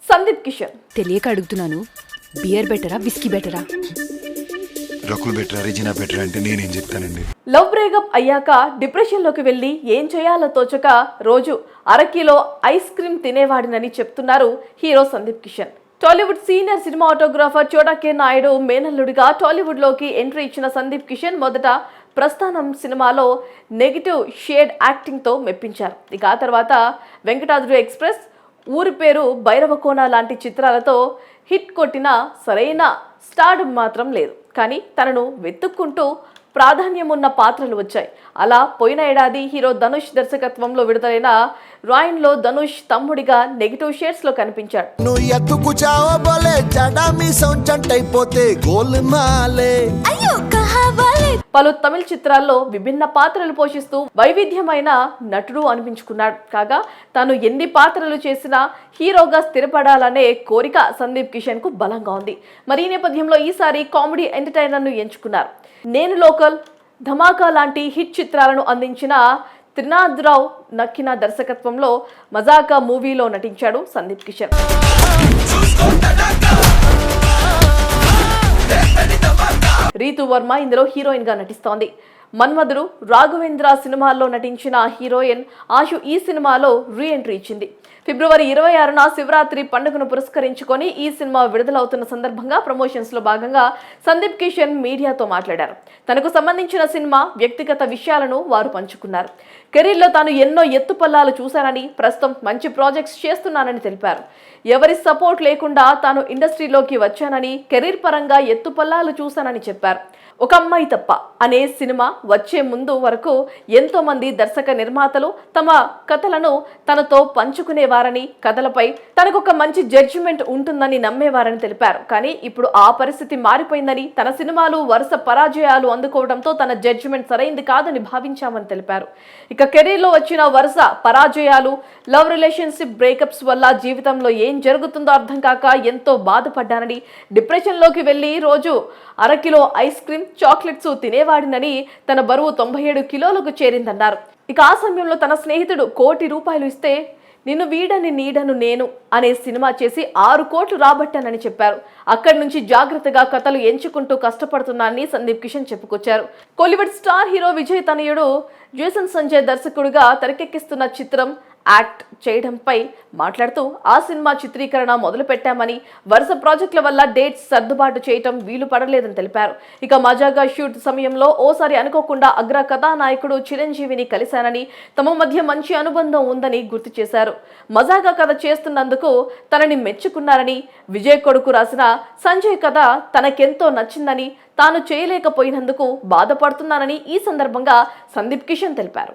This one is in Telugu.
సందీప్ కిషన్. తెలియక అడుగుతున్నాను, బియర్ బెటరా విస్కీ బెటరా? రకుల్ బెటరా రెజినా బెటరా అంటే నేనేం చెప్తానండి. లవ్ బ్రేకప్ అయ్యాక డిప్రెషన్లోకి వెళ్ళి ఏం చేయాలో తోచక రోజు అరకిలో ఐస్ క్రీమ్ తినేవాడినని చెప్తున్నారు hero Sandeep Kishan. Tollywood senior cinematographer చోటా కె నాయుడు మేనల్లుడిగా టాలీవుడ్లోకి ఎంట్రీ ఇచ్చిన సందీప్ కిషన్ మొదట ప్రస్థానం సినిమాలో నెగిటివ్ షేడ్ యాక్టింగ్తో మెప్పించారు. ఇక ఆ తర్వాత వెంకటాద్రి ఎక్స్ప్రెస్, ఊరి పేరు, భైరవకోన లాంటి చిత్రాలతో హిట్ కొట్టిన సరైన స్టార్ మాత్రం లేదు. కానీ తనను వెతుక్కుంటూ ప్రాధాన్యమున్న పాత్రలు వచ్చాయి. అలా పోయిన ఏడాది హీరో ధనుష్ దర్శకత్వంలో విడుదలైన రాయన్లో ధనుష్ తమ్ముడిగా నెగిటివ్ షేడ్స్ లో కనిపించాడు. పలు తమిళ చిత్రాల్లో విభిన్న పాత్రలు పోషిస్తూ వైవిధ్యమైన నటుడు అనిపించుకున్నాడు. కాగా తాను ఎన్ని పాత్రలు చేసినా హీరోగా స్థిరపడాలనే కోరిక సందీప్ కిషన్ కు బలంగా ఉంది. మరి ఈ నేపథ్యంలో ఈసారి కామెడీ ఎంటర్టైనర్ ను ఎంచుకున్నారు. నేను లోకల్, ధమాకా లాంటి హిట్ చిత్రాలను అందించిన త్రినాథరావు నక్కిన దర్శకత్వంలో మజాకా మూవీలో నటించాడు సందీప్ కిషన్. రీతు వర్మ ఇందులో హీరోయిన్ గా నటిస్తోంది. మన్మధుడు, రాఘవేంద్ర సినిమాల్లో నటించిన హీరోయిన్ ఆశు ఈ సినిమాలో రీ ఎంట్రీ ఇచ్చింది. ఫిబ్రవరి 26న శివరాత్రి పండుగను పురస్కరించుకొని ఈ సినిమా విడుదలవుతున్న సందర్భంగా ప్రమోషన్స్ లో భాగంగా సందీప్ కిషన్ మీడియాతో మాట్లాడారు. తనకు సంబంధించిన సినిమా వ్యక్తిగత విషయాలను వారు పంచుకున్నారు. కెరీర్లో తాను ఎన్నో ఎత్తుపల్లాలు చూశానని, ప్రస్తుతం మంచి ప్రాజెక్ట్స్ చేస్తున్నానని తెలిపారు. ఎవరి సపోర్ట్ లేకుండా తాను ఇండస్ట్రీలోకి వచ్చానని, కెరీర్ పరంగా ఎత్తుపల్లాలు చూశానని చెప్పారు. ఒక అమ్మాయి తప్ప అనే సినిమా వచ్చే ముందు వరకు ఎంతో మంది దర్శక నిర్మాతలు తమ కథలను తనతో పంచుకునేవారని, కథలపై తనకొక మంచి జడ్జిమెంట్ ఉంటుందని నమ్మేవారని తెలిపారు. కానీ ఇప్పుడు ఆ పరిస్థితి మారిపోయిందని, తన సినిమాలు వరుస పరాజయాలు అందుకోవడంతో తన జడ్జిమెంట్ సరైంది కాదని భావించామని తెలిపారు. ఇక కెరీర్లో వచ్చిన వరుస పరాజయాలు, లవ్ రిలేషన్షిప్ బ్రేకప్స్ వల్ల జీవితంలో ఏం జరుగుతుందో అర్థం కాక ఎంతో బాధపడ్డానని, డిప్రెషన్లోకి వెళ్ళి రోజు అరకిలో ఐస్ క్రీమ్, చాక్లెట్స్ తినేవాడినని, తన బరువు 97 కిలోలకు చేరిందన్నారు. ఇక ఆ సమయంలో తన స్నేహితుడు ₹1 కోటి ఇస్తే నిన్ను వీడని నీడను నేను అనే సినిమా చేసి 6 కోట్లు రాబట్టానని చెప్పారు. అక్కడి నుంచి జాగ్రత్తగా కథలు ఎంచుకుంటూ కష్టపడుతున్నానని సందీప్ కిషన్ చెప్పుకొచ్చారు. కోలీవుడ్ స్టార్ హీరో విజయ్ తనయుడు జేసన్ సంజయ్ దర్శకుడిగా తెరకెక్కిస్తున్న చిత్రం యాక్ట్ చేయడంపై మాట్లాడుతూ ఆ సినిమా చిత్రీకరణ మొదలు పెట్టామని, వరుస ప్రాజెక్టుల వల్ల డేట్స్ సర్దుబాటు చేయటం వీలు పడలేదని తెలిపారు. ఇక మజాగా షూట్ సమయంలో ఓసారి అనుకోకుండా అగ్ర కథానాయకుడు చిరంజీవిని కలిశానని, తమ మధ్య మంచి అనుబంధం ఉందని గుర్తు చేశారు. మజాగా కథ చేస్తున్నందుకు తనని మెచ్చుకున్నారని, విజయ్ కొడుకు రాసిన సంజయ్ కథ తనకెంతో నచ్చిందని, తాను చేయలేకపోయినందుకు బాధపడుతున్నానని ఈ సందర్భంగా సందీప్ కిషన్ తెలిపారు.